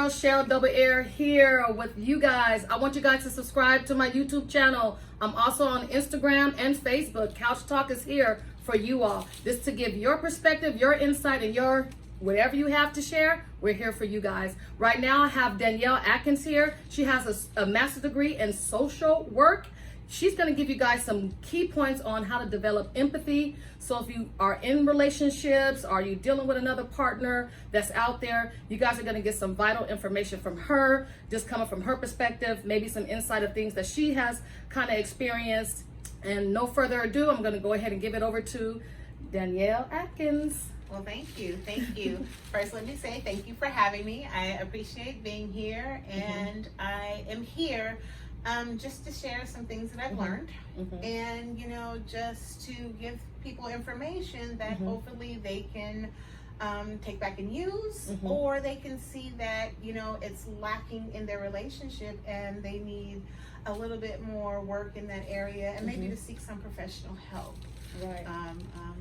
girl, Cheryl Double Air here with you guys. I want you guys to subscribe to my YouTube channel. I'm also on Instagram and Facebook. Couch Talk is here for you all. This to give your perspective, your insight, and your whatever you have to share. We're here for you guys. Right now, I have Danielle Atkins here. She has a master's degree in social work. She's going to give you guys some key points on how to develop empathy. So if you are in relationships, are you dealing with another partner that's out there, you guys are going to get some vital information from her, just coming from her perspective, maybe some insight of things that she has kind of experienced. And no further ado, I'm going to go ahead and give it over to Danielle Atkins. Well, thank you. Thank you. First, let me say thank you for having me. I appreciate being here, and I am here just to share some things that I've learned, and just to give people information that hopefully they can take back and use, or they can see that it's lacking in their relationship and they need a little bit more work in that area, and maybe to seek some professional help. Right.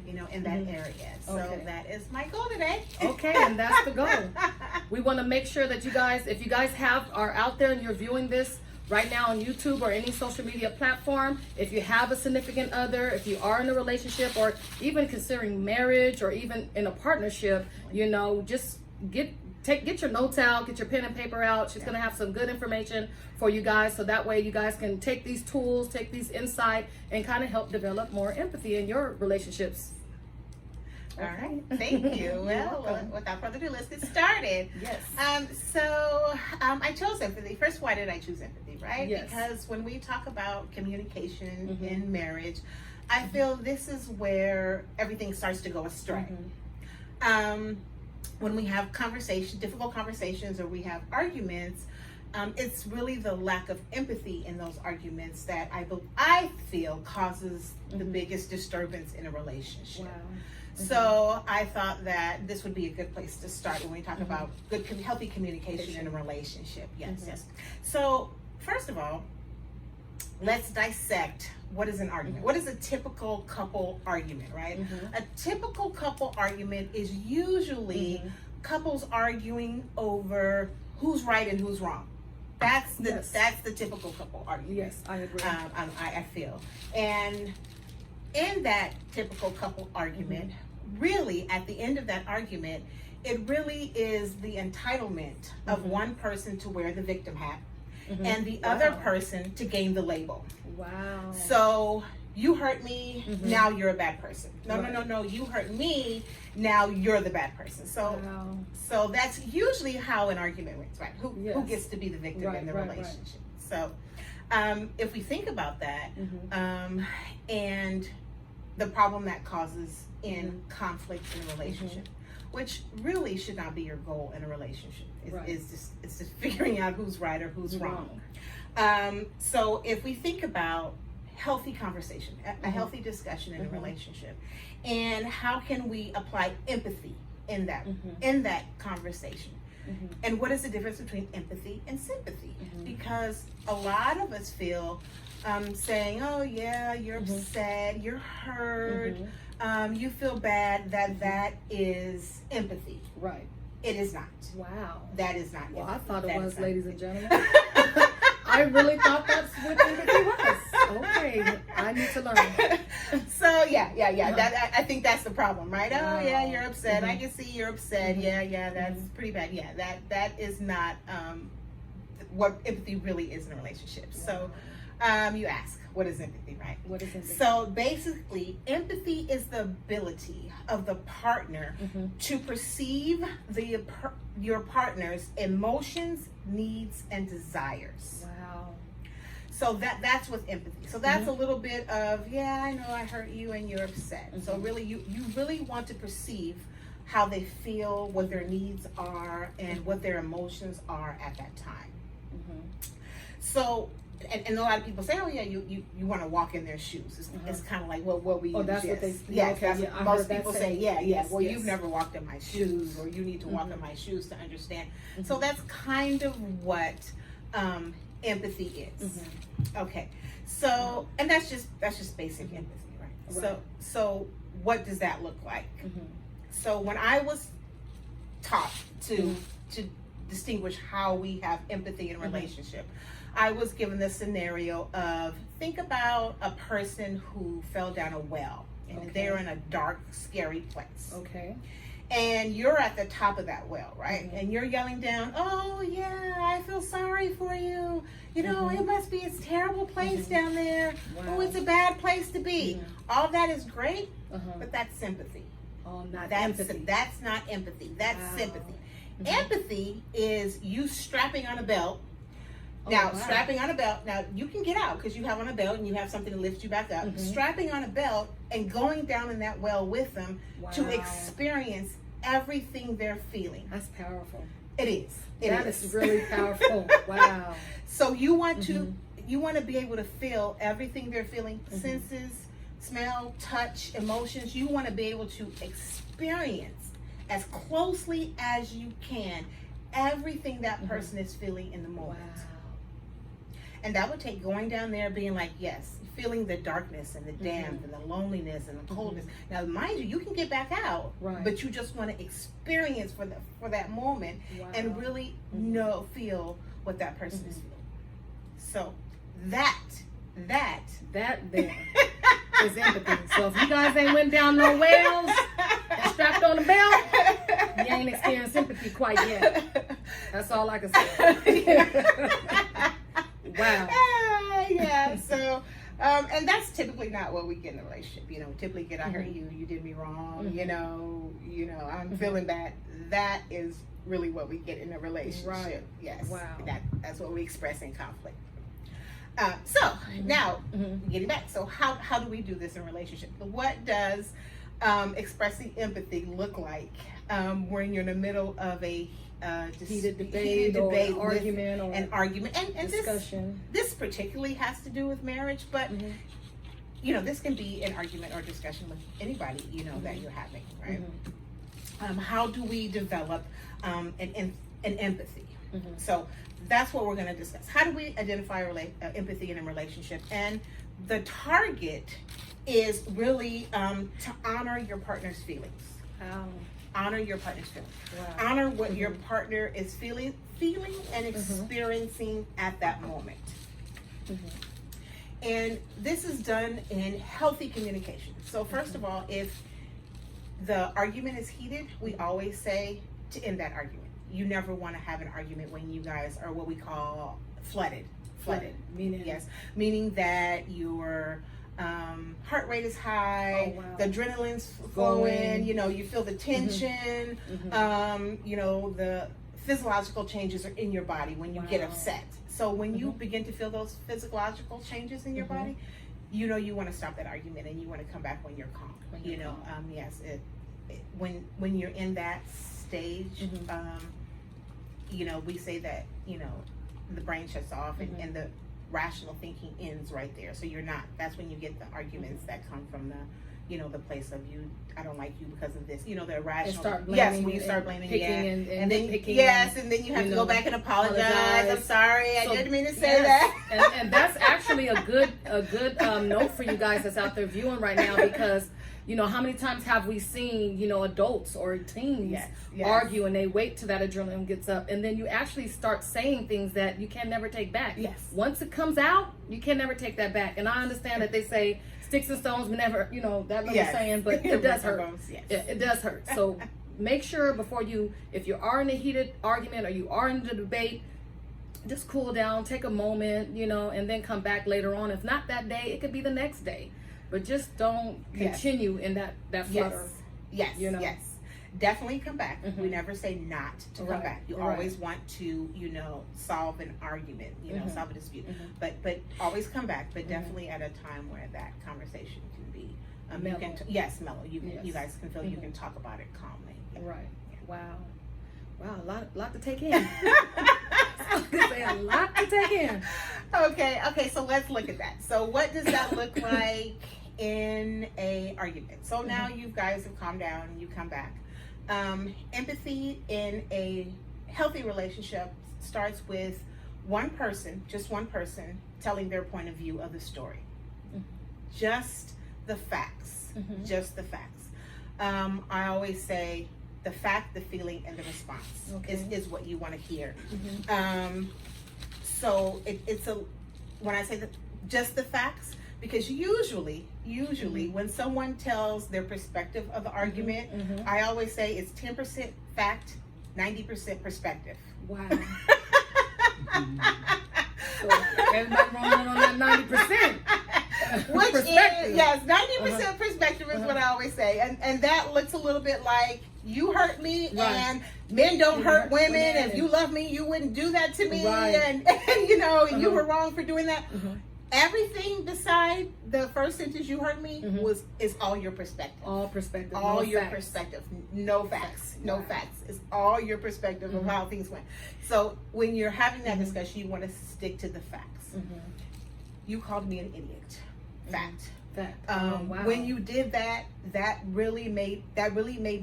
In that area. So that is my goal today. Okay, and that's the goal. We want to make sure that you guys, if you guys are out there and you're viewing this right now on YouTube or any social media platform, if you have a significant other, if you are in a relationship or even considering marriage or even in a partnership, just get your notes out, get your pen and paper out. She's going to have some good information for you guys, so that way you guys can take these tools, take these insight, and kind of help develop more empathy in your relationships. All right, thank you. Well, without further ado, let's get started. Yes. I chose empathy. First, why did I choose empathy, right? Yes. Because when we talk about communication in marriage, I feel this is where everything starts to go astray. When we have difficult conversations, or we have arguments, it's really the lack of empathy in those arguments that I feel causes the biggest disturbance in a relationship. Wow. So I thought that this would be a good place to start when we talk about good, healthy communication in a relationship. Yes. So first of all, let's dissect what is an argument. What is a typical couple argument, right? A typical couple argument is usually couples arguing over who's right and who's wrong. That's the typical couple argument. Yes, I agree. I feel. And in that typical couple argument, really at the end of that argument, it really is the entitlement of one person to wear the victim hat and the other person to gain the label. Wow. So you hurt me, now you're a bad person. No, you hurt me, now you're the bad person. So that's usually how an argument works, right? Who gets to be the victim in the relationship. So if we think about that, and the problem that causes in conflict in a relationship, which really should not be your goal in a relationship. It's just figuring out who's right or who's wrong. So if we think about healthy conversation, a healthy discussion in a relationship, and how can we apply empathy in that conversation? And what is the difference between empathy and sympathy? Because a lot of us feel saying, oh yeah, you're upset, you're hurt, you feel bad, that is empathy. Right. It is not. Wow. That is not. Well, empathy. I thought it was, ladies and gentlemen. gentlemen. I really thought that's what empathy was. Okay, I need to learn. So yeah. I think that's the problem, right? Oh yeah, you're upset. I can see you're upset. Yeah, that's pretty bad. Yeah, that is not what empathy really is in a relationship. So you ask, what is empathy, right? What is empathy? So basically, empathy is the ability of the partner to perceive your partner's emotions, needs, and desires. Wow. So that's with empathy. So that's a little bit of, yeah, I know I hurt you and you're upset. So really, you really want to perceive how they feel, what their needs are, and what their emotions are at that time. So, and a lot of people say, oh yeah, you want to walk in their shoes. It's kind of like, well, what we use. That's what they. Most people say, well, you've never walked in my shoes, or you need to walk in my shoes to understand. So that's kind of what empathy is. Okay, so, and that's just basic empathy, right? So what does that look like? So when I was taught to distinguish how we have empathy in relationship. I was given the scenario of, think about a person who fell down a well and they're in a dark, scary place. Okay. And you're at the top of that well, right? And you're yelling down, "Oh yeah, I feel sorry for you. You know, it must be a terrible place down there. Wow. Oh, it's a bad place to be." All that is great, but that's sympathy. Oh, not That's empathy. That's not empathy. That's sympathy. Mm-hmm. Empathy is you strapping on a belt. Now, strapping on a belt. Now, you can get out because you have on a belt and you have something to lift you back up. Strapping on a belt and going down in that well with them to experience everything they're feeling. That's powerful. It is. That is really powerful. Wow. So you want to be able to feel everything they're feeling, senses, smell, touch, emotions. You want to be able to experience as closely as you can everything that person is feeling in the moment. Wow. And that would take going down there being like, yes, feeling the darkness and the damp and the loneliness and the coldness. Now, mind you can get back out, but you just want to experience for that moment and really feel what that person is feeling. So that there is empathy. So if you guys ain't went down no wells and strapped on a belt, you ain't experienced sympathy quite yet. That's all I can say. Wow. Yeah. So, and that's typically not what we get in a relationship. You know, typically get, I hurt you, you did me wrong. You know, I'm feeling bad. That is really what we get in a relationship. Right. Yes. Wow. That's what we express in conflict. So now, getting back. So how do we do this in relationship? What does expressing empathy look like when you're in the middle of a heated debate or an argument and discussion? This particularly has to do with marriage, but this can be an argument or discussion with anybody that you're having, right? How do we develop an empathy? So that's what we're going to discuss. How do we identify empathy in a relationship? And the target is really to honor your partner's feelings. Honor your partner's feelings. Wow. Honor what your partner is feeling and experiencing at that moment. And this is done in healthy communication. So first of all, if the argument is heated, we always say to end that argument. You never want to have an argument when you guys are what we call flooded. Meaning that your heart rate is high, the adrenaline's flowing, you feel the tension, the physiological changes are in your body when you get upset. So when you begin to feel those physiological changes in your body, you want to stop that argument and you want to come back when you're calm. When you're in that stage, we say that, the brain shuts off and the rational thinking ends right there. So that's when you get the arguments that come from the place of I don't like you because of this, the irrational. When you start blaming and then picking, and then you have to go back and apologize. I'm sorry, I didn't mean to say that. and that's actually a good note for you guys that's out there viewing right now, because how many times have we seen, adults or teens argue and they wait till that adrenaline gets up, and then you actually start saying things that you can never take back. Once it comes out, you can never take that back. And I understand that they say sticks and stones will never, that little saying, but it does hurt. It does hurt. So make sure before if you are in a heated argument or you are in the debate, just cool down, take a moment, and then come back later on. If not that day, it could be the next day. But just don't continue in that flutter. Yes. Definitely come back. We never say not to come back. You always want to, solve an argument, solve a dispute. But always come back. But definitely at a time where that conversation can be mellow. Mellow. You guys can feel you can talk about it calmly. Right. Wow. Wow. A lot to take in. I was gonna say a lot to take in. Okay. So let's look at that. So what does that look like in a argument? So now you guys have calmed down and you come back. Empathy in a healthy relationship starts with just one person telling their point of view of the story. Just the facts. Just the facts. I always say The fact, the feeling, and the response is what you want to hear. So it's when I say just the facts, because usually when someone tells their perspective of the argument, I always say it's 10% fact, 90% perspective. Wow. So everybody rolling on that 90%. Which is, yes, 90% perspective is what I always say. And that looks a little bit like, you hurt me, and men don't hurt women. If you love me, you wouldn't do that to me. And you know, you were wrong for doing that. Everything beside the first sentence, you hurt me, is all your perspective. All perspective. All your perspective. No facts. No facts. It's all your perspective of how things went. So when you're having that discussion, you want to stick to the facts. You called me an idiot. Fact. Wow. When you did that, that really made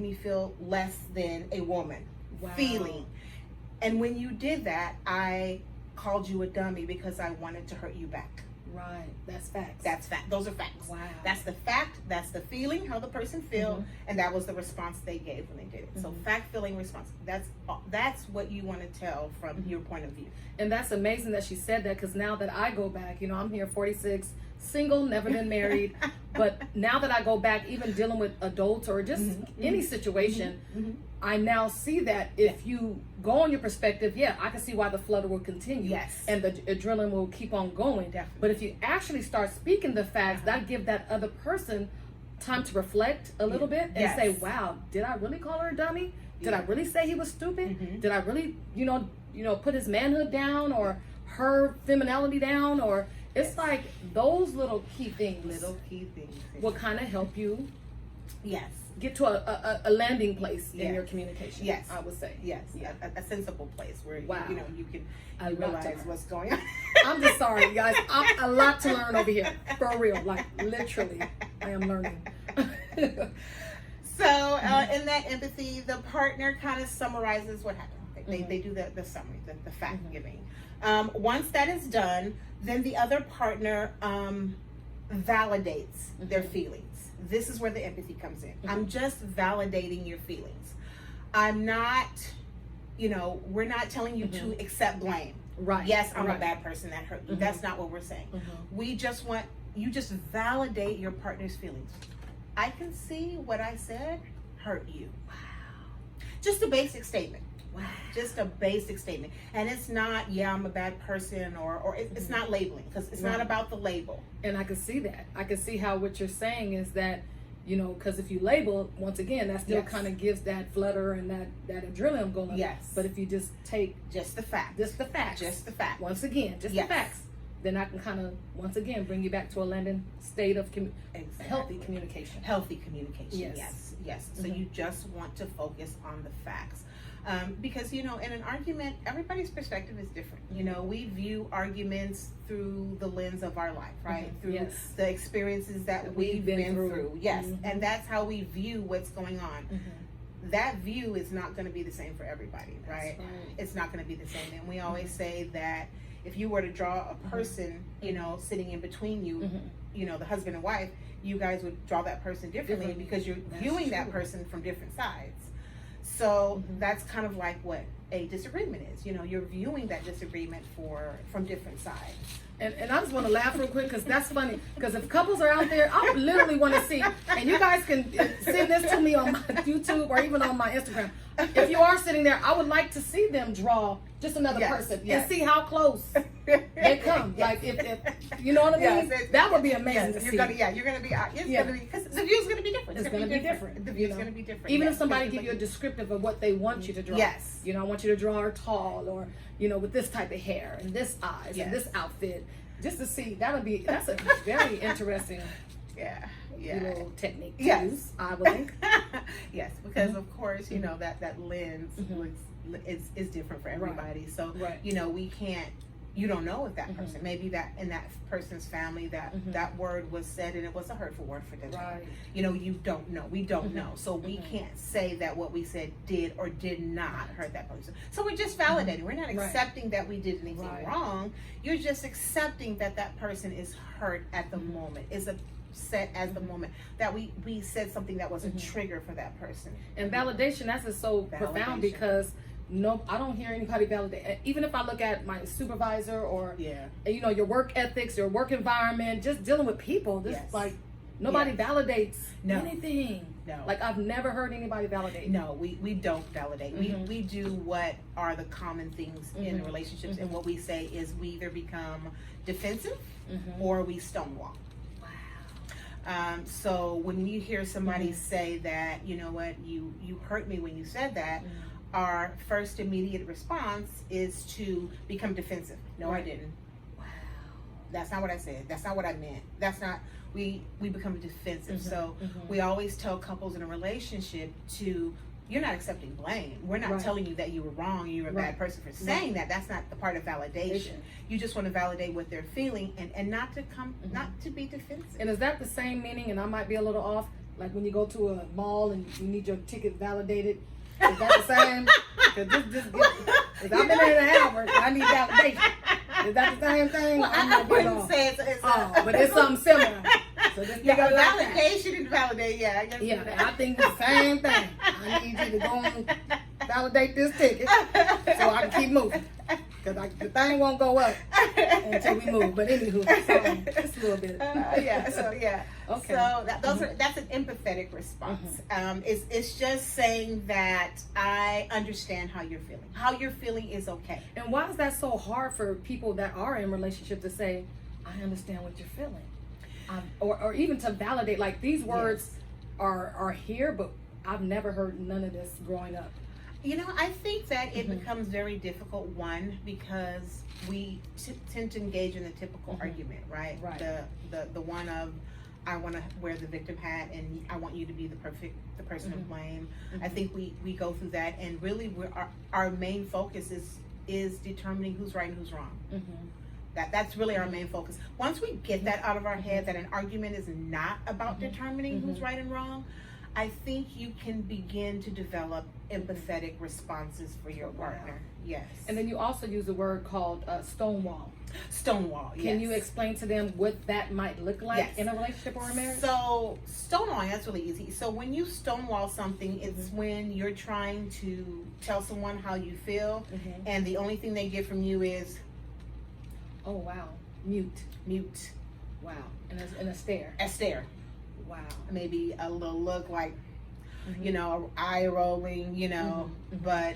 me feel less than a woman. Feeling. And when you did that, I called you a dummy because I wanted to hurt you back. Right. That's facts. That's fact. Those are facts. Wow. That's the fact. That's the feeling, how the person feel, and that was the response they gave when they did it. So fact, feeling, response. That's what you want to tell from your point of view. And that's amazing that she said that, because now that I go back, you know, I'm here 46, single, never been married, but now that I go back, even dealing with adults or just any situation, I now see that if you go on your perspective, I can see why the flutter will continue. Yes. And the adrenaline will keep on going. Definitely. But if you actually start speaking the facts, that give that other person time to reflect a little bit and say, wow, did I really call her a dummy? Did I really say he was stupid? Did I really, you know, put his manhood down or her femininity down? Or it's like those little key things will kind of help you get to a landing place in your communication. Yes. I would say. Yes. A sensible place where you know you can realize what's going on. I'm just sorry, you guys. I'm a lot to learn over here. For real. Like literally I am learning. So in that empathy, the partner kind of summarizes what happened. They do the summary, the fact giving. Once that is done, then the other partner validates their feelings. This is where the empathy comes in. I'm just validating your feelings. I'm not, you know, we're not telling you to accept blame. Right. Yes, I'm a bad person that hurt you. That's not what we're saying. We just want you just validate your partner's feelings. I can see what I said hurt you. Wow. Just a basic statement. Wow. Just a basic statement. And it's not, I'm a bad person, or it's not labeling, because it's not about the label. And I can see that. I can see how what you're saying is that, you know, because if you label, once again, that still kind of gives that flutter and that adrenaline going. Yes. But if you just take just the facts. Just the facts. Once again, just the facts. Then I can kind of, once again, bring you back to a landing state of healthy communication. Healthy communication, yes. So you just want to focus on the facts. Because, you know, in an argument, everybody's perspective is different. You know, we view arguments through the lens of our life, right? Through the experiences that we've been through. Yes. And that's how we view what's going on. That view is not going to be the same for everybody, right? It's not going to be the same. And we always say that if you were to draw a person, you know, sitting in between you, you know, the husband and wife, you guys would draw that person differently because you're viewing that person from different sides. So that's kind of like what a disagreement is. You know, you're viewing that disagreement from different sides. And I just want to laugh real quick because that's funny. Because if couples are out there, I literally want to see, and you guys can send this to me on my YouTube or even on my Instagram. If you are sitting there, I would like to see them draw just another person and see how close they come. Like if you know what I mean? That would be amazing to see. You're gonna be, because the view's gonna be different. It's gonna be different. The view's gonna be different. Even if somebody give you a descriptive of what they want you to draw. Yes. You know, I want you to draw her tall, or you know, with this type of hair and this eyes and this outfit. Just to see, that's a very interesting little technique to use, I would think. Yes, because of course, you know, that lens is different for everybody. So, you know, you don't know if that person, maybe that in that person's family, that word was said and it was a hurtful word for them. Right. You know, you don't know. We don't know. So we can't say that what we said did or did not hurt that person. So we're just validating. We're not accepting that we did anything wrong. You're just accepting that that person is hurt at the moment. Is set as the moment that we said something that was a trigger for that person. And validation, that's just so profound, because no, I don't hear anybody validate. Even if I look at my supervisor or you know, your work ethics, your work environment, just dealing with people, this like nobody validates anything. No. Like I've never heard anybody validate. No, we don't validate. We do what are the common things in relationships, and what we say is we either become defensive or we stonewall. Wow. So when you hear somebody say that, you know what, you hurt me when you said that, our first immediate response is to become defensive. No, I didn't. Wow. That's not what I said. That's not what I meant. That's not, we become defensive. So we always tell couples in a relationship to, you're not accepting blame. We're not telling you that you were wrong, you're a bad person for saying that. That's not the part of validation. You just want to validate what they're feeling, and not to come, not to be defensive. And is that the same meaning, and I might be a little off, like when you go to a mall and you need your ticket validated? Is that the same? Because I've been in an hour, I need validation. Is that the same thing? Well, I wouldn't say it's but it's something similar. So this validation and validate, I guess. Yeah, I think it's the same thing. I need you to go and validate this ticket so I can keep moving. Because the thing won't go up until we move. But anywho, so just a little bit. Okay. So Mm-hmm. that's an empathetic response. It's just saying that I understand how you're feeling. How you're feeling is okay. And why is that so hard for people that are in relationship to say, I understand what you're feeling? Or even to validate, like these words are here, but I've never heard none of this growing up. You know, I think that it becomes very difficult, one, because we tend to engage in the typical argument, right? The one of, I want to wear the victim hat and I want you to be the person of blame. I think we go through that, and really our main focus is determining who's right and who's wrong. That's really our main focus. Once we get that out of our head, that an argument is not about determining who's right and wrong, I think you can begin to develop empathetic responses for your partner. Yes. And then you also use a word called stonewall. Stonewall, yes. Can you explain to them what that might look like in a relationship or a marriage? So stonewalling, that's really easy. So when you stonewall something, it's when you're trying to tell someone how you feel, and the only thing they get from you is, oh wow, mute. Wow, and a stare. A stare. Wow. Maybe a little look like, you know, eye rolling, you know, but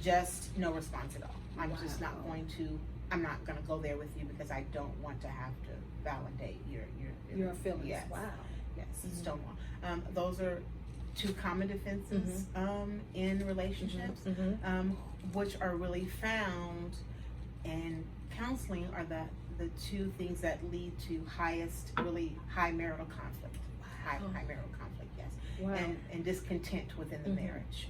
just no response at all. I'm just not going to, I'm not going to go there with you because I don't want to have to validate your feelings. Yes. Wow. Yes. Stonewall. Those are two common defenses in relationships, which are really found in counseling, are the two things that lead to really high marital conflict. High marital conflict, yes. Wow. And discontent within the marriage.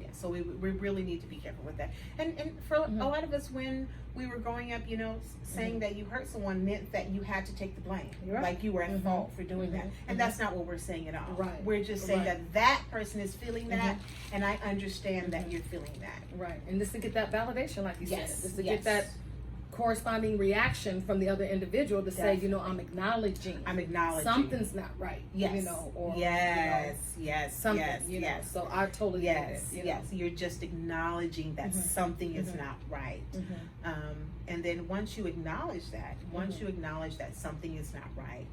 Yeah. So we really need to be careful with that. And for a lot of us, when we were growing up, you know, saying that you hurt someone meant that you had to take the blame. Like you were at fault for doing that. And that's not what we're saying at all. Right. We're just saying that person is feeling that, and I understand that you're feeling that. Right. And just to get that validation, like you said. Just to get Yes. that corresponding reaction from the other individual to say, you know, I'm acknowledging something's not right. Yes. You know, or yes, something, you know. So I totally get it. Yes. You're just acknowledging that something is not right. And then once you acknowledge that, something is not right,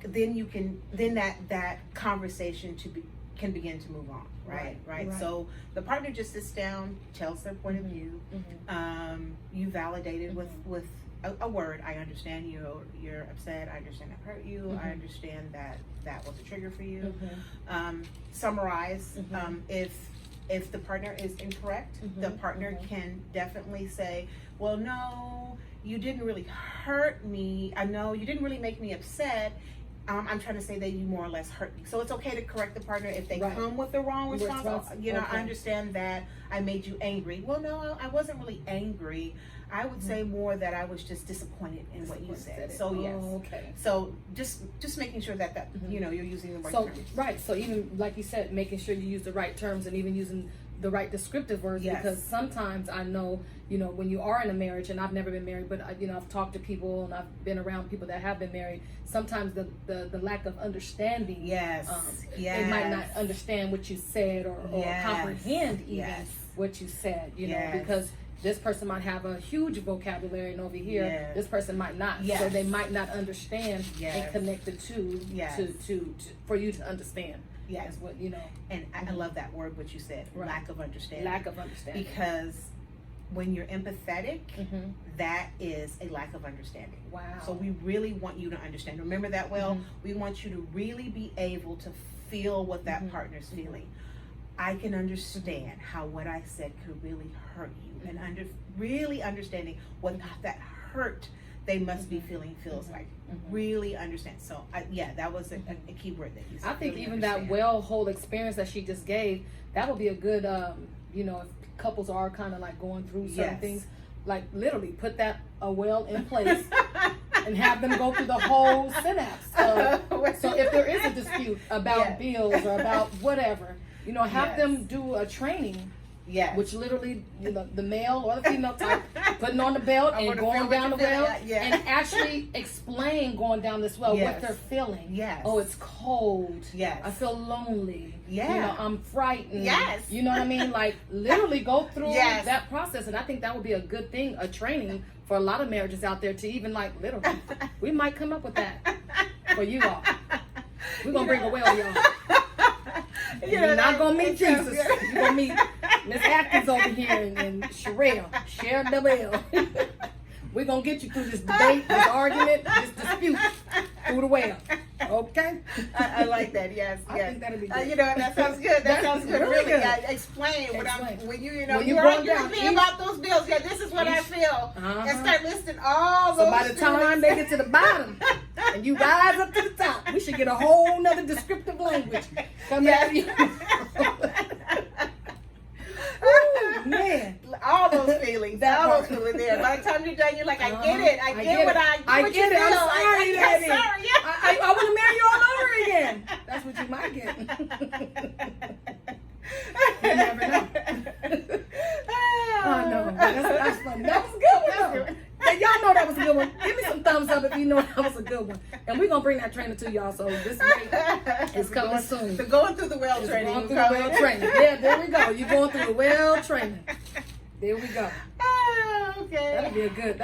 then you can that conversation can begin to move on. Right. So the partner just sits down, tells their point of view. You validate it with a word. I understand you're upset. I understand that hurt you. I understand that was a trigger for you. Summarize. If the partner is incorrect, the partner can definitely say, well, no, you didn't really hurt me. I know you didn't really make me upset. I'm trying to say that you more or less hurt me. So it's okay to correct the partner if they come with the wrong response. You know, I understand that I made you angry. Well, no, I wasn't really angry. I would say more that I was just disappointed in what you said. So yes. Okay. So just making sure that you know, you're using the right terms. Right. So even like you said, making sure you use the right terms, and even using the right descriptive words, because sometimes I know, you know, when you are in a marriage, and I've never been married, but you know, I've talked to people and I've been around people that have been married. Sometimes the lack of understanding, they might not understand what you said or comprehend even what you said, you know, because this person might have a huge vocabulary, and over here, this person might not. So they might not understand and connect the two to for you to understand. That's what, you know. And I love that word, what you said, lack of understanding. Lack of understanding. Because when you're empathetic, that is a lack of understanding. Wow. So we really want you to understand. Remember that well. We want you to really be able to feel what that partner's feeling. I can understand how what I said could really hurt you, and really understanding what that hurt they must be feeling feels like. Really understand. So that was a key word that you said. I think really even understand. that whole experience that she just gave, that would be a good, you know, if couples are kind of like going through certain things, like literally put that well in place and have them go through the whole synapse. So if there is a dispute about bills or about whatever, you know, have them do a training. Which literally, you know, the male or the female type putting on the belt and going down the well and actually explain going down this well what they're feeling. Oh, it's cold. I feel lonely. You know, I'm frightened. You know what I mean? Like literally go through that process, and I think that would be a good thing, a training for a lot of marriages out there to even like literally. We might come up with that for you all. We're gonna bring a well, y'all. You're not gonna meet Jesus. You're gonna meet Miss Atkins over here and Sherelle Double. We're gonna get you through this debate, this argument, this dispute through the well. Okay? I like that. I think that'd be good. You know, that sounds good. That sounds good. Really good. Explain when you're arguing with me about those bills. This is what I feel. And start listing all those. So by the time they get to the bottom and you rise up to the top, we should get a whole nother descriptive language come out of you. Ooh, man, all those feelings, those feelings there. By the time you're done, you're like, I get it. I get what I get it. I'm sorry, Daddy. I want to marry you all over again. That's what you might get. You never know. Oh no, that's funny. That was a good one. Hey, y'all know that was a good one. Give me some thumbs up if you know that was a good one. And we're gonna bring that trainer to y'all. So this is coming soon. So going through the well training. Going through the well training. Yeah, there we go. You're going through the well training. There we go. Okay. That'd be a good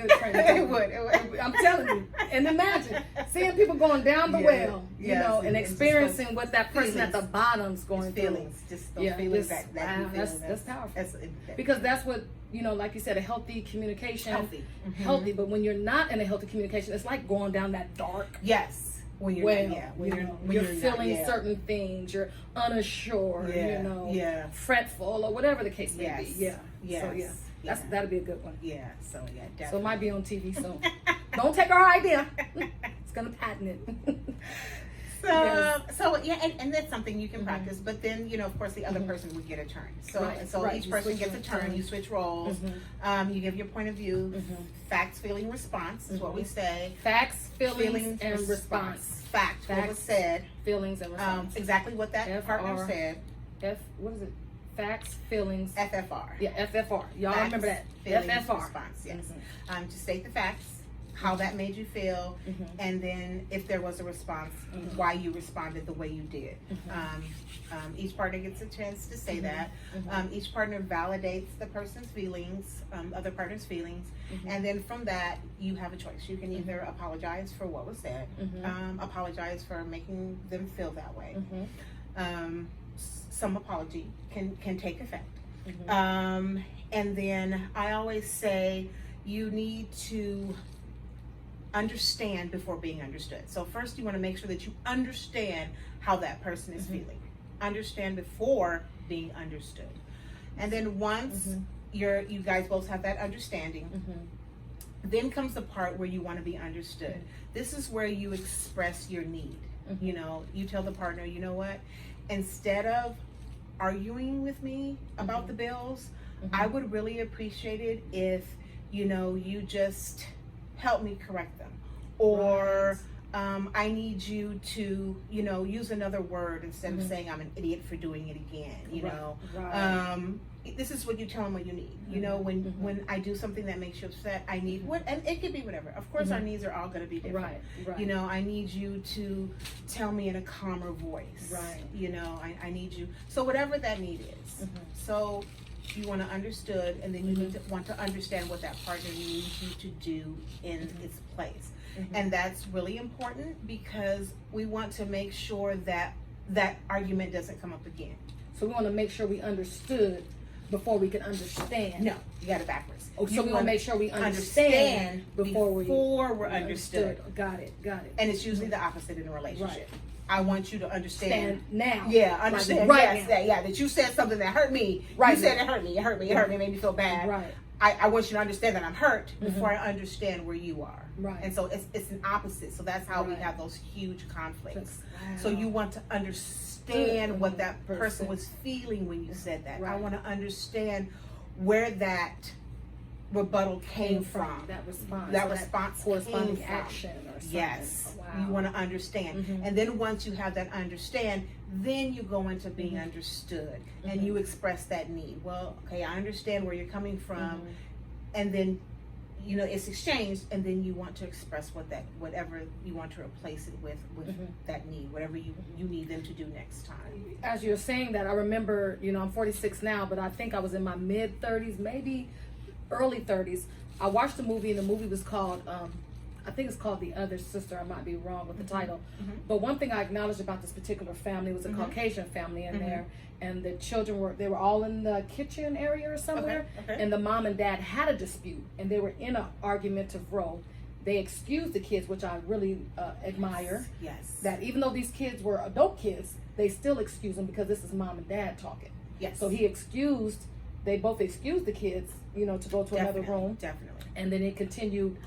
training. It would. I'm telling you. And imagine seeing people going down the well, you know, and experiencing what that person at the bottom's going through. Just those feelings that you feel. That's powerful. Because that's what, you know, like you said, a healthy communication. Healthy. But when you're not in a healthy communication, it's like going down that dark. When you're feeling certain things, you're unassured, you know, fretful or whatever the case may be. So that'd be a good one. Definitely. So it might be on TV soon. Don't take our idea. It's gonna patent it. And that's something you can practice, but then, you know, of course, the other person would get a turn. So each person gets a turn. You switch roles. You give your point of view. Facts, feeling, response is what we say. Facts, feelings, and response. Facts, what was said. Feelings and response. Exactly what that partner said. What is it? Facts, feelings. FFR. Yeah, FFR. Y'all Facts, remember that? Feelings, FFR. Response. Yes. To state the facts, how that made you feel, and then if there was a response, why you responded the way you did. Each partner gets a chance to say that. Each partner validates the person's feelings, other partner's feelings, and then from that, you have a choice. You can either apologize for what was said, apologize for making them feel that way. Some apology can take effect. And then I always say you need to understand before being understood. So first you want to make sure that you understand how that person is feeling. Understand before being understood. And then once you guys both have that understanding, then comes the part where you want to be understood. This is where you express your need. You know, you tell the partner, you know what, instead of arguing with me about the bills, I would really appreciate it if, you know, you just help me correct them, or I need you to, use another word instead of saying I'm an idiot for doing it again. This is what you tell them what you need. When I do something that makes you upset, I need what, and it could be whatever. Of course, our needs are all going to be different. Right. I need you to tell me in a calmer voice. Right. I need you. So whatever that need is. So you want to understood, and then you need to want to understand what that partner needs you to do in its place. And that's really important because we want to make sure that that argument doesn't come up again. So we want to make sure we understood before we can understand. No, you got it backwards. Oh, so we want to make sure we understand before we're understood. Got it. And it's usually the opposite in a relationship. Right. I want you to understand now. Yeah, understand. Like right now. That you said something that hurt me. Right. You said it hurt me. It hurt me. It made me feel bad. Right. I want you to understand that I'm hurt before I understand where you are. Right. And so it's an opposite. So that's how we have those huge conflicts. Wow. So you want to understand what that person was feeling when you said that. Right. I want to understand where that rebuttal came from. That response. That response corresponding came from. action or something. Yes. Oh, wow. You want to understand. And then once you have that understand, then you go into being understood and you express that need. Well, okay, I understand where you're coming from. And then it's exchanged, and then you want to express whatever you want to replace it with that need, whatever you need them to do next time. As you're saying that, I remember, I'm 46 now, but I think I was in my mid 30s, maybe early 30s. I watched a movie, and the movie was called, I think it's called The Other Sister. I might be wrong with the title. But one thing I acknowledged about this particular family was a Caucasian family in there. And the children were all in the kitchen area or somewhere. Okay. And the mom and dad had a dispute, and they were in an argumentative role. They excused the kids, which I really admire. Yes. That even though these kids were adult kids, they still excused them because this is mom and dad talking. Yes. So they both excused the kids, to go to another room. Definitely. And then it continued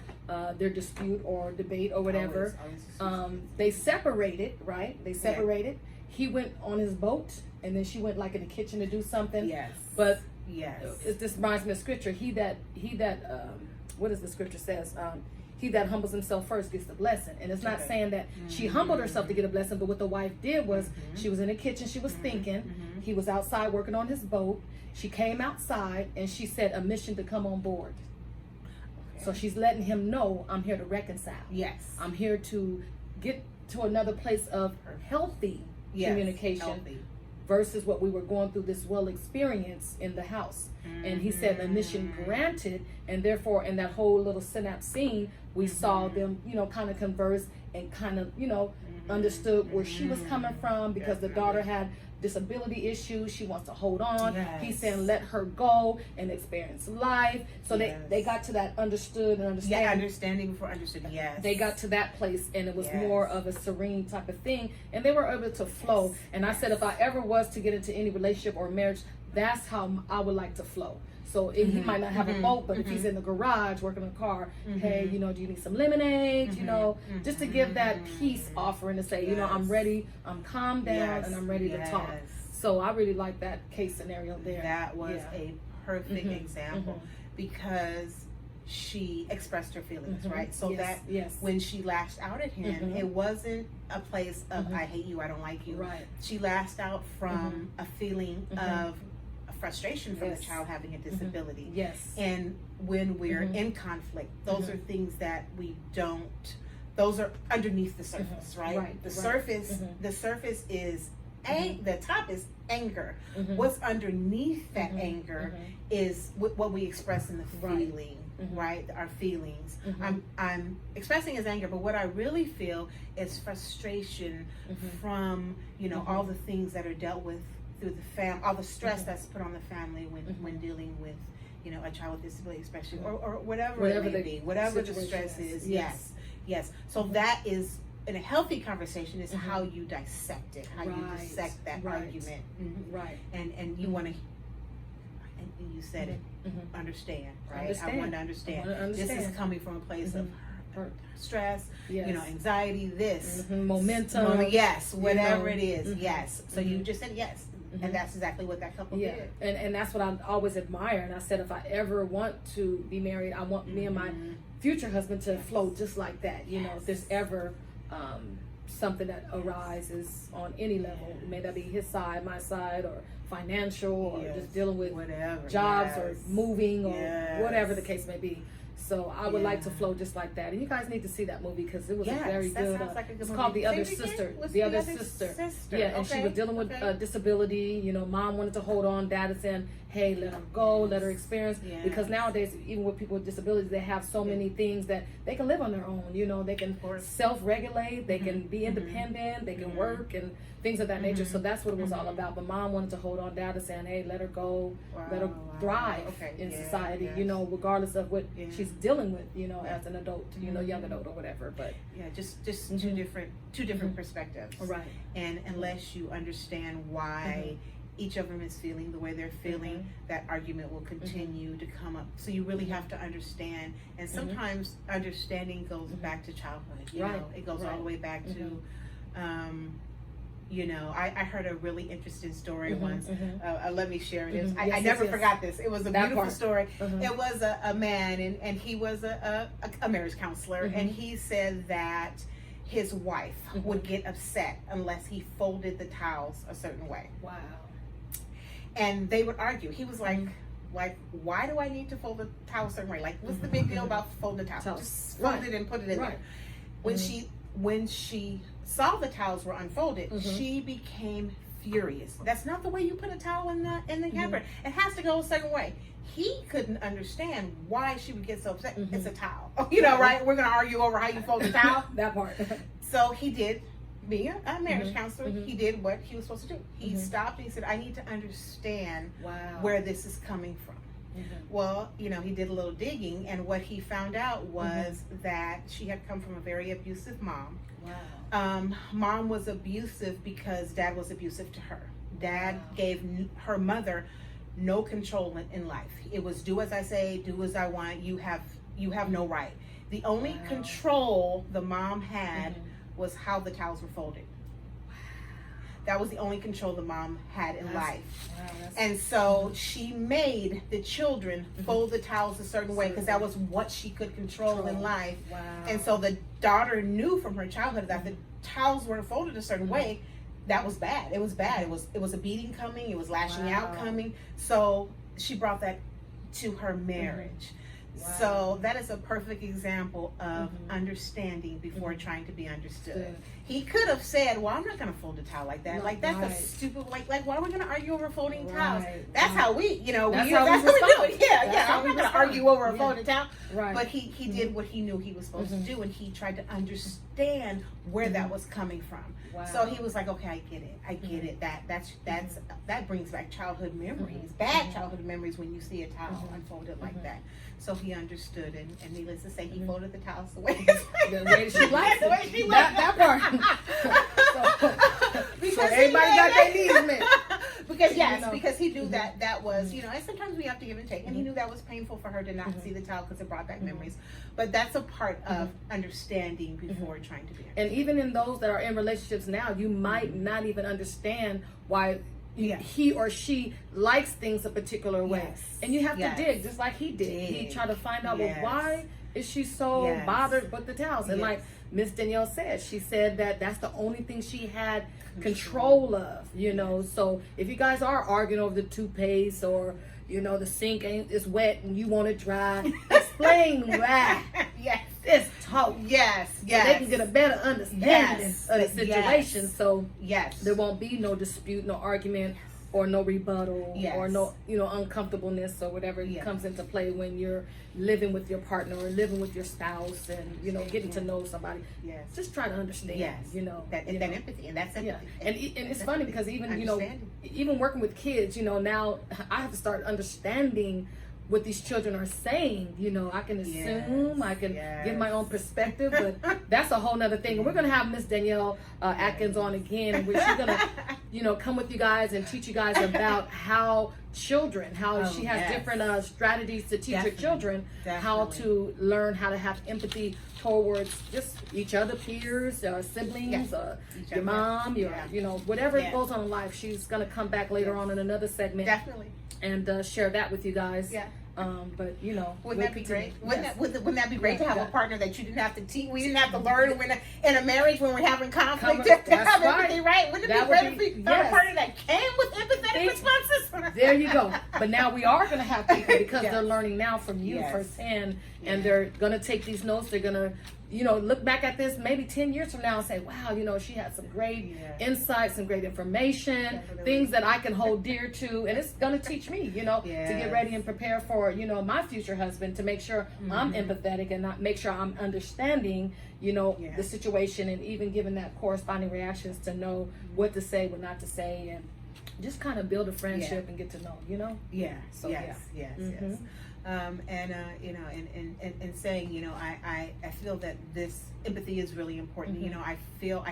their dispute or debate or whatever. Always. They separated, right? They separated. Yeah. He went on his boat, and then she went like in the kitchen to do something. Yes. But this reminds me of scripture. He that what does the scripture says? He that humbles himself first gets the blessing. And it's not saying that she humbled herself to get a blessing, but what the wife did was she was in the kitchen, she was thinking. He was outside working on his boat. She came outside and she said a mission to come on board. Okay. So she's letting him know, I'm here to reconcile. Yes. I'm here to get to another place of healthy communication versus what we were going through this experience in the house. And he said the mission granted, and therefore in that whole little synapse scene, we saw them, kind of converse and kind of, understood where she was coming from because the daughter had disability issues. She wants to hold on. Yes. He's saying let her go and experience life. So they got to that understood and understand. Yeah, understanding before understood. Yes. They got to that place, and it was more of a serene type of thing, and they were able to flow. And I said, if I ever was to get into any relationship or marriage, that's how I would like to flow. So he might not have a boat, but if he's in the garage working on a car, hey, do you need some lemonade? Just to give that peace offering to say, I'm ready, I'm calmed down, and I'm ready to talk. So I really like that case scenario there. That was a perfect example because she expressed her feelings, right? So that when she lashed out at him, it wasn't a place of I hate you, I don't like you. Right. She lashed out from a feeling of frustration from the child having a disability. Yes. And when we're in conflict, those are things that we don't, those are underneath the surface, right? The surface is the top is anger. What's underneath that anger is what we express in the feeling, right? Our feelings. I'm expressing as anger, but what I really feel is frustration from, all the things that are dealt with through the all the stress that's put on the family when dealing with, a child with disability, especially, or whatever it may be, whatever the stress is. Yes. So that is, in a healthy conversation, is how you dissect it, how you dissect that argument, right? And you want to, and you said it, understand, right? I want to understand. This is coming from a place of hurt, stress, anxiety, this momentum, whatever it is, yes. So you just said yes. And that's exactly what that couple did. And that's what I always admire. And I said, if I ever want to be married, I want me and my future husband to flow just like that. If there's ever something that arises on any level. May that be his side, my side, or financial, or just dealing with whatever jobs or moving or whatever the case may be. So I would like to flow just like that, and you guys need to see that movie because it was a very good. Like a good it's movie. called The Other Sister. The Other Sister. Yeah, and she was dealing with disability. You know, mom wanted to hold on. Dad is saying, "Hey, let her go, let her experience." Because nowadays, even with people with disabilities, they have so many things that they can live on their own. You know, they can self-regulate. They can be independent. They can work and things of that nature. So that's what it was all about. But mom wanted to hold on. Dad is saying, "Hey, let her go, let her thrive in society." You know, regardless of what she's dealing with. You know, as an adult. You know, young adult or whatever. But just two different perspectives. Right. And unless you understand why each of them is feeling the way they're feeling, that argument will continue to come up. So you really have to understand. And sometimes understanding goes back to childhood. You know, it goes all the way back to. You know, I heard a really interesting story once. Let me share it. I never forgot this. It was a beautiful story. It was a man, and he was a marriage counselor, and he said that his wife would get upset unless he folded the towels a certain way. Wow. And they would argue. He was like, why do I need to fold the towel a certain way? Like, what's the big deal about folding the towel? Just fold it and put it in there. When she saw the towels were unfolded, she became furious. That's not the way you put a towel in the hamper. It has to go a certain way. He couldn't understand why she would get so upset. It's a towel. You know, right? We're going to argue over how you fold the towel. That part. So he did, being a marriage counselor, he did what he was supposed to do. He stopped and he said, I need to understand where this is coming from. Well, you know, he did a little digging, and what he found out was that she had come from a very abusive mom. Wow. Mom was abusive because dad was abusive to her. Dad gave her mother no control in life. It was do as I say, do as I want. You have no right. The only control the mom had was how the towels were folded. That was the only control the mom had in life. And so she made the children fold the towels a certain way because that was what she could control in life. Wow. And so the daughter knew from her childhood that the towels weren't folded a certain way. That was bad. It was bad. It was a beating coming. It was lashing out coming. So she brought that to her marriage. So that is a perfect example of understanding before trying to be understood. He could have said, well, I'm not going to fold a towel like that. Like, that's a stupid, like, why are we going to argue over folding towels? That's how we, you know, that's how we do it. I'm not going to argue over a folded towel. But he did what he knew he was supposed to do, and he tried to understand where that was coming from. So he was like, okay, I get it. That brings back childhood memories, bad childhood memories when you see a towel unfolded like that. So he understood, and needless to say, he folded the towels the way she likes it. That part. So everybody got their needs met. Because he knew that was, you know, and sometimes we have to give and take, and he knew that was painful for her to not see the towel because it brought back memories. But that's a part of understanding before trying to be understood. And even in those that are in relationships now, you might not even understand why he or she likes things a particular way. And you have to dig just like he did. He tried to find out, well, why is she so bothered with the towels? And like Miss Danielle said, she said that that's the only thing she had control of, you know. So if you guys are arguing over the toothpaste, or you know the sink is wet and you want it dry, explain why. It's talk. So they can get a better understanding of the situation. So there won't be no dispute, no argument, or no rebuttal, or no, you know, uncomfortableness or whatever comes into play when you're living with your partner or living with your spouse, and you know, getting to know somebody. Just try to understand. You know, that empathy, and that's empathy. And it's funny because even, you know, even working with kids, you know, now I have to start understanding what these children are saying. You know, I can assume, I can give my own perspective, but that's a whole nother thing. And we're going to have Miss Danielle Atkins on again, and she's going to, you know, come with you guys and teach you guys about how children, she has different strategies to teach her children how to learn how to have empathy towards just each other, peers, siblings, your mom, your, you know, whatever goes on in life. She's going to come back later on in another segment. Definitely. And share that with you guys. But you know, wouldn't that be great? Yes. Wouldn't that be great to have Yeah. a partner that you didn't have to teach? We didn't have to learn when in a marriage when we're having conflict to That's have right. everything right. Wouldn't it That be would great be- if we had a yes. partner that came with empathetic responses? There you go. But now we are going to have people because Yes. they're learning now from you Yes. firsthand, and Yeah. they're going to take these notes. They're going to, you know, look back at this maybe 10 years from now and say, wow, you know, she had some great Yeah. insights, some great information, Definitely. things that I can hold dear to. And it's going to teach me, you know, to Yes. get ready and prepare for, you know, my future husband, to make sure I'm empathetic and not make sure I'm understanding, you know, Yeah. the situation, and even giving that corresponding reactions to know what to say, what not to say, and just kind of build a friendship and get to know, you know? Yeah. So, yes. yeah. Yes. Mhm. Yes. And you know, and saying, you know, I feel that this empathy is really important. You know, I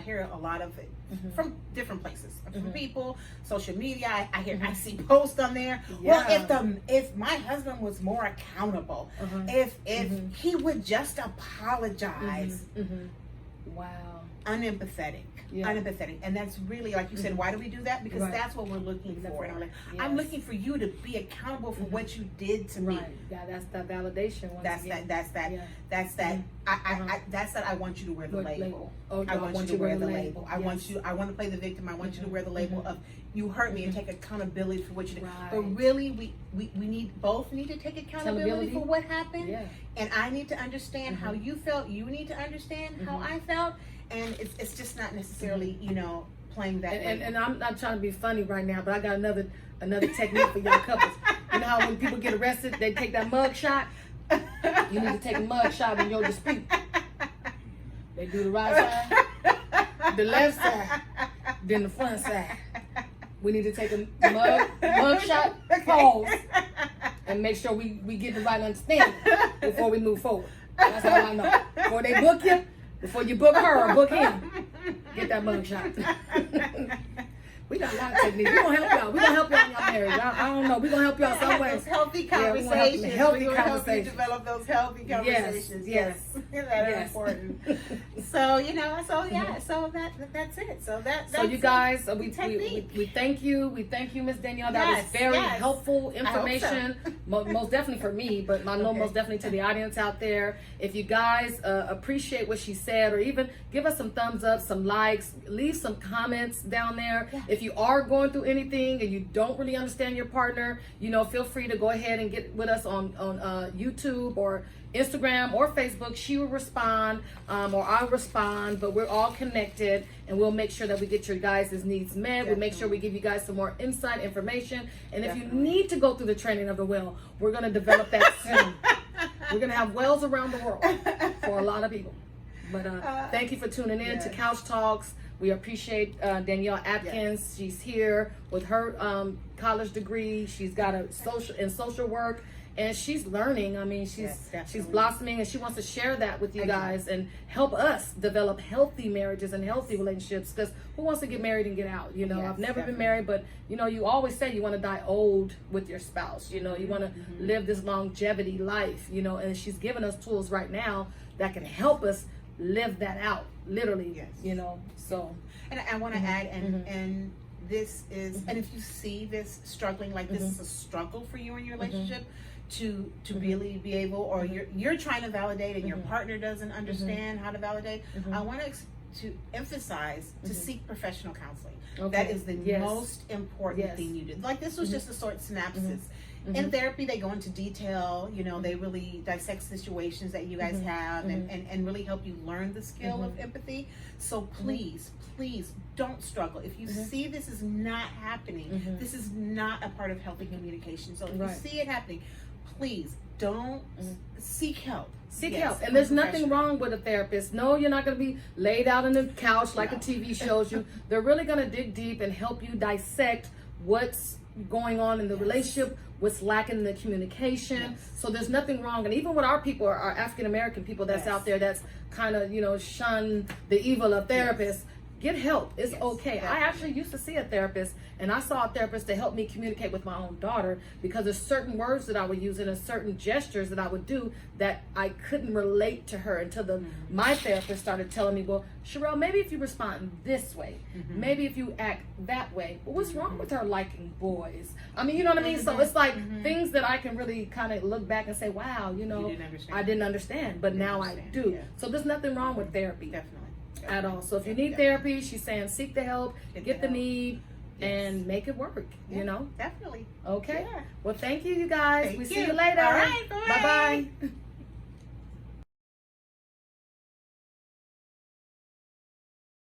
hear a lot of it from different places, from people, social media. I see posts on there. Yeah. Well, if my husband was more accountable, if he would just apologize, Wow. unempathetic. Yeah. Unempathetic, and that's really, like you said, why do we do that? Because Right. that's what we're looking for. And I'm like, Yes. I'm looking for you to be accountable for what you did to me. Right. Yeah, that's that validation. Once That's again. that. That's that. Yeah. That's that. That's that. I want you to wear the What label. Oh, I want you to wear the label. I Yes. want you. I want to play the victim. I want you to wear the label of you hurt me and take accountability for what you did. Right. But really, we need both need to take accountability for what happened. Yeah. And I need to understand how you felt. You need to understand how I felt. And it's just not necessarily, you know, playing that. And I'm not trying to be funny right now, but I got another technique for y'all couples. You know how when people get arrested, they take that mug shot? You need to take a mug shot in your dispute. They do the right side, the left side, then the front side. We need to take a mug shot, pause, and make sure we get the right understanding before we move forward. That's all I know. Before they book you, before you book her or book him, get that mug shot. We got a lot of techniques. We're going to help y'all. We're going to help y'all in y'all marriage. I don't know. We're going to help y'all some Have way. those healthy Yeah, we wanna conversations. have healthy We wanna help you conversations. develop those healthy conversations. Yes. that are Yes. important. So you know, so yeah, so that's it. So that's you guys, we technique. thank you. We thank you, Miss Danielle. That was very helpful information. Most definitely for me, but I know most definitely to the audience out there. If you guys appreciate what she said, or even give us some thumbs up, some likes, leave some comments down there. Yeah. If you are going through anything and you don't really understand your partner, you know, feel free to go ahead and get with us on YouTube or Instagram or Facebook. She will respond, or I'll respond, but we're all connected, and we'll make sure that we get your guys' needs met. We'll make sure we give you guys some more insight information. And if you need to go through the training of the well, we're going to develop that soon. We're going to have wells around the world for a lot of people. But thank you for tuning in to Couch Talks. We appreciate Danielle Atkins. She's here with her college degree. She's got a social work, and she's learning. I mean, she's blossoming, and she wants to share that with you guys and help us develop healthy marriages and healthy relationships. Because who wants to get married and get out? You know, I've never been married, but you know, you always say you want to die old with your spouse. You know, you want to live this longevity life. You know, and she's giving us tools right now that can help us live that out, literally. You know, so. And I want to add, and this is, and if you see this struggling, like this is a struggle for you in your relationship, to really be able, or you're trying to validate and your partner doesn't understand how to validate, I want to emphasize to seek professional counseling. That is the most important thing you do. Like this was just a short synopsis. In therapy, they go into detail, you know, they really dissect situations that you guys have and really help you learn the skill of empathy. So please don't struggle. If you see this is not happening, this is not a part of healthy communication. So if you see it happening, please don't seek help. Seek help. And there's nothing wrong with a therapist. No, you're not going to be laid out on the couch like a TV shows you. They're really going to dig deep and help you dissect what's going on in the relationship, what's lacking in the communication. So there's nothing wrong. And even with our people, our African American people that's out there that's kind of, you know, shun the evil of therapists, get help. It's Yes, okay. definitely. I actually used to see a therapist, and I saw a therapist to help me communicate with my own daughter, because there's certain words that I would use and there's certain gestures that I would do that I couldn't relate to her until my therapist started telling me, well, Sherelle, maybe if you respond this way, maybe if you act that way. Well, what's wrong with her liking boys? I mean, you know what I mean? So it's like things that I can really kind of look back and say, wow, you know, I didn't understand, but now I do. Yeah. So there's nothing wrong with therapy. Definitely. At all. So if you need therapy, she's saying seek the help, get the need, and make it work. Yeah, You know? Definitely. Okay. Yeah. Well, thank you, you guys. Thank We you. see you later. All right. Bye-bye. Bye-bye.